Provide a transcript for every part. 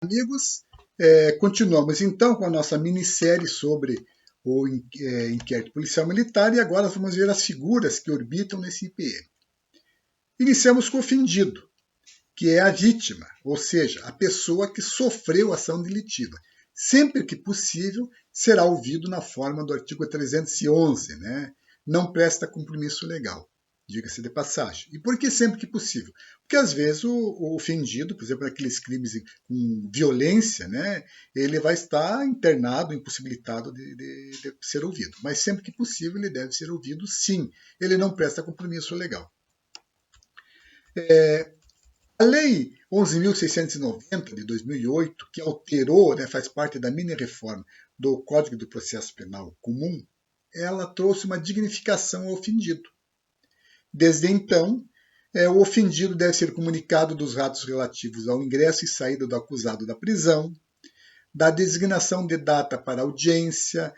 amigos, continuamos então com a nossa minissérie sobre o inquérito policial militar e agora vamos ver as figuras que orbitam nesse IPM. Iniciamos com o ofendido, que é a vítima, ou seja, a pessoa que sofreu ação delitiva. Sempre que possível, será ouvido na forma do artigo 311, né? Não presta compromisso legal, diga-se de passagem. E por que sempre que possível? Porque às vezes o ofendido, por exemplo, naqueles crimes com violência, né, ele vai estar internado, impossibilitado de ser ouvido. Mas sempre que possível ele deve ser ouvido, sim. Ele não presta compromisso legal. A Lei 11.690 de 2008, que alterou, né, faz parte da mini-reforma do Código do Processo Penal Comum, ela trouxe uma dignificação ao ofendido. Desde então, o ofendido deve ser comunicado dos atos relativos ao ingresso e saída do acusado da prisão, da designação de data para audiência,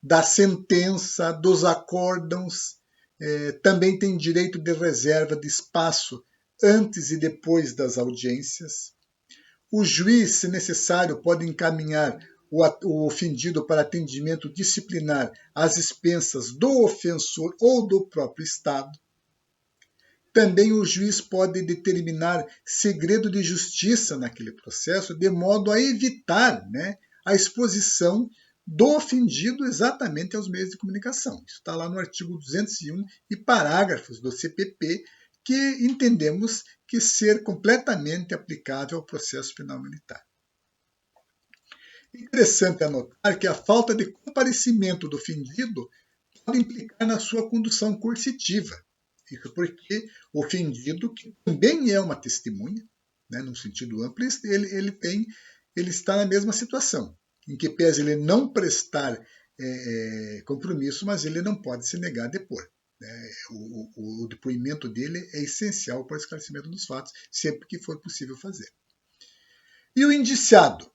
da sentença, dos acórdãos, também tem direito de reserva de espaço antes e depois das audiências. O juiz, se necessário, pode encaminhar o ofendido para atendimento disciplinar às expensas do ofensor ou do próprio Estado. Também o juiz pode determinar segredo de justiça naquele processo, de modo a evitar, né, a exposição do ofendido exatamente aos meios de comunicação. Isso está lá no artigo 201 e parágrafos do CPP, que entendemos que ser completamente aplicável ao processo penal militar. Interessante anotar que a falta de comparecimento do ofendido pode implicar na sua condução coercitiva. Isso porque o ofendido, que também é uma testemunha, né, num sentido amplo, ele está na mesma situação, em que pese ele não prestar compromisso, mas ele não pode se negar a depor. O depoimento dele é essencial para o esclarecimento dos fatos, sempre que for possível fazer. E o indiciado?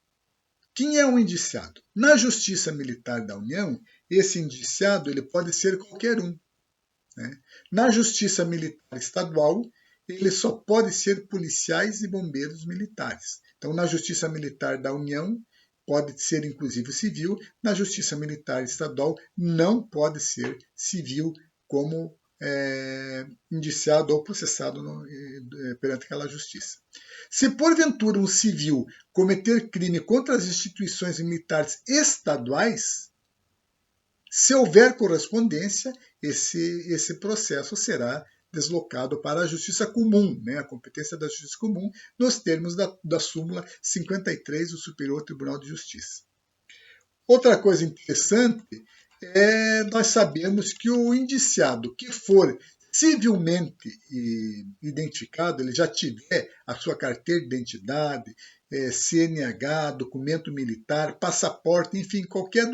Quem é um indiciado? Na Justiça Militar da União, esse indiciado ele pode ser qualquer um. Né? Na Justiça Militar Estadual, ele só pode ser policiais e bombeiros militares. Então, na Justiça Militar da União, pode ser inclusive civil. Na Justiça Militar Estadual, não pode ser civil como indiciado ou processado perante aquela justiça. Se porventura um civil cometer crime contra as instituições militares estaduais, se houver correspondência, esse processo será deslocado para a Justiça Comum, né, a competência da Justiça Comum, nos termos da súmula 53 do Superior Tribunal de Justiça. Outra coisa interessante nós sabemos que o indiciado que for civilmente identificado, ele já tiver a sua carteira de identidade, CNH, documento militar, passaporte, enfim, qualquer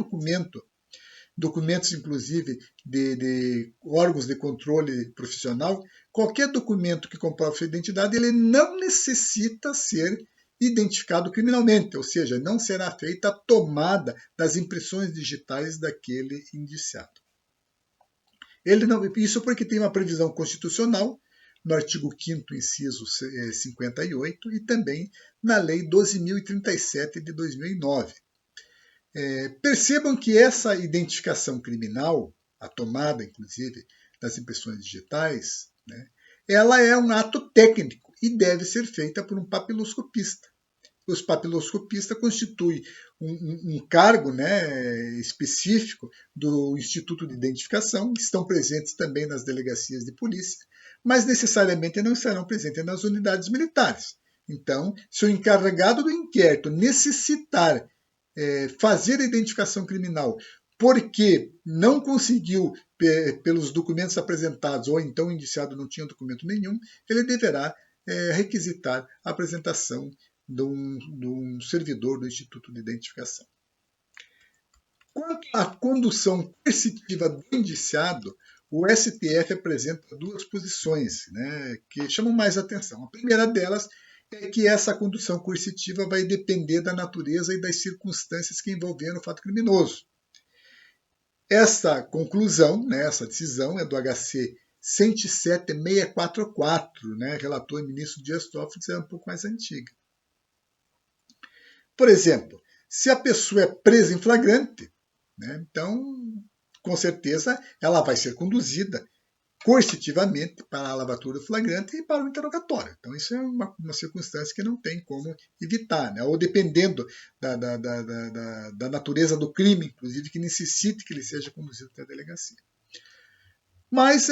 documentos inclusive de órgãos de controle profissional, qualquer documento que comprove sua identidade, ele não necessita ser identificado criminalmente, ou seja, não será feita a tomada das impressões digitais daquele indiciado. Isso porque tem uma previsão constitucional, no artigo 5º, inciso 58, e também na Lei 12.037 de 2009. Percebam que essa identificação criminal, a tomada, inclusive, das impressões digitais, né, ela é um ato técnico e deve ser feita por um papiloscopista. Os papiloscopistas constituem um cargo, né, específico do Instituto de Identificação, que estão presentes também nas delegacias de polícia, mas necessariamente não estarão presentes nas unidades militares. Então, se o encarregado do inquérito necessitar fazer a identificação criminal porque não conseguiu pelos documentos apresentados, ou então o indiciado não tinha documento nenhum, ele deverá requisitar a apresentação de um servidor do Instituto de Identificação. Quanto à condução coercitiva do indiciado, o STF apresenta duas posições, né, que chamam mais atenção. A primeira delas é que essa condução coercitiva vai depender da natureza e das circunstâncias que envolveram o fato criminoso. Essa conclusão, né, essa decisão é do HC 107.644, né, relator ministro Dias Toffoli, é um pouco mais antiga. Por exemplo, se a pessoa é presa em flagrante, né, então, com certeza, ela vai ser conduzida coercitivamente para a lavratura flagrante e para o interrogatório. Então, isso é uma circunstância que não tem como evitar, né? Ou dependendo da natureza do crime, inclusive, que necessite que ele seja conduzido até a delegacia. Mas,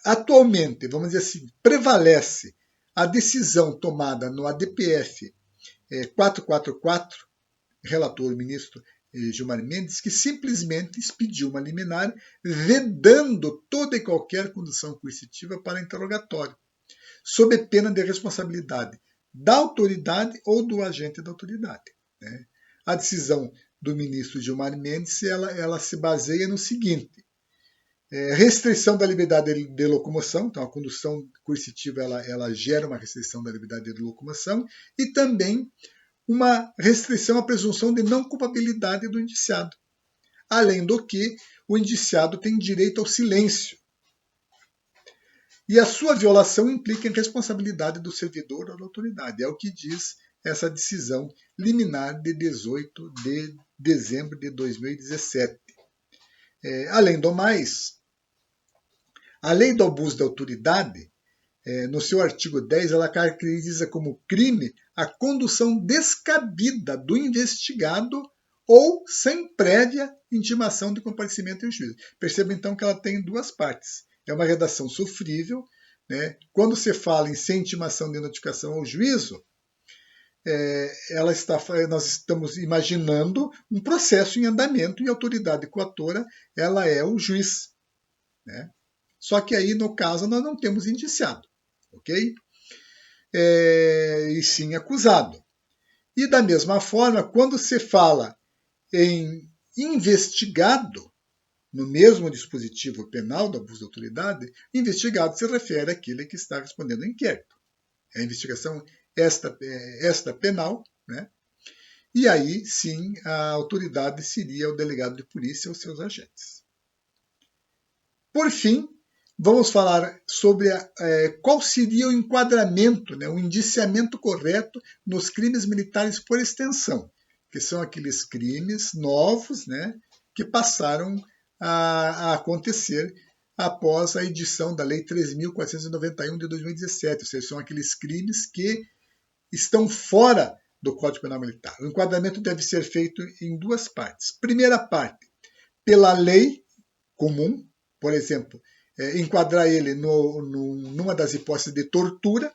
atualmente, vamos dizer assim, prevalece a decisão tomada no ADPF 444, relator ministro Gilmar Mendes, que simplesmente expediu uma liminar vedando toda e qualquer condução coercitiva para interrogatório, sob pena de responsabilidade da autoridade ou do agente da autoridade. Né? A decisão do ministro Gilmar Mendes ela se baseia no seguinte: restrição da liberdade de locomoção, então a condução coercitiva ela gera uma restrição da liberdade de locomoção, e também uma restrição à presunção de não culpabilidade do indiciado. Além do que, o indiciado tem direito ao silêncio. E a sua violação implica em responsabilidade do servidor ou da autoridade. É o que diz essa decisão liminar de 18 de dezembro de 2017. Além do mais, a lei do abuso da autoridade, no seu artigo 10, ela caracteriza como crime a condução descabida do investigado ou sem prévia intimação de comparecimento em juízo. Perceba então que ela tem duas partes. É uma redação sofrível, né? Quando se fala em sem intimação de notificação ao juízo, nós estamos imaginando um processo em andamento e a autoridade coatora ela é o juiz. Né? Só que aí, no caso, nós não temos indiciado. Ok? E sim acusado. E da mesma forma, quando se fala em investigado, no mesmo dispositivo penal do abuso de autoridade, investigado se refere àquele que está respondendo ao inquérito. É a investigação extrapenal, né? E aí sim a autoridade seria o delegado de polícia ou seus agentes. Por fim, vamos falar sobre qual seria o enquadramento, né, o indiciamento correto nos crimes militares por extensão, que são aqueles crimes novos, né, que passaram a acontecer após a edição da Lei 3.491 de 2017, ou seja, são aqueles crimes que estão fora do Código Penal Militar. O enquadramento deve ser feito em duas partes. Primeira parte, pela lei comum, por exemplo, enquadrar ele numa das hipóteses de tortura,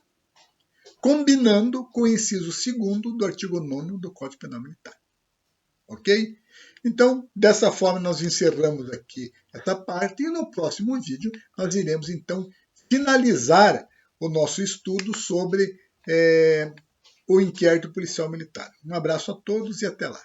combinando com o inciso 2º do artigo 9º do Código Penal Militar. Ok? Então, dessa forma, nós encerramos aqui essa parte e no próximo vídeo nós iremos, então, finalizar o nosso estudo sobre o inquérito policial militar. Um abraço a todos e até lá.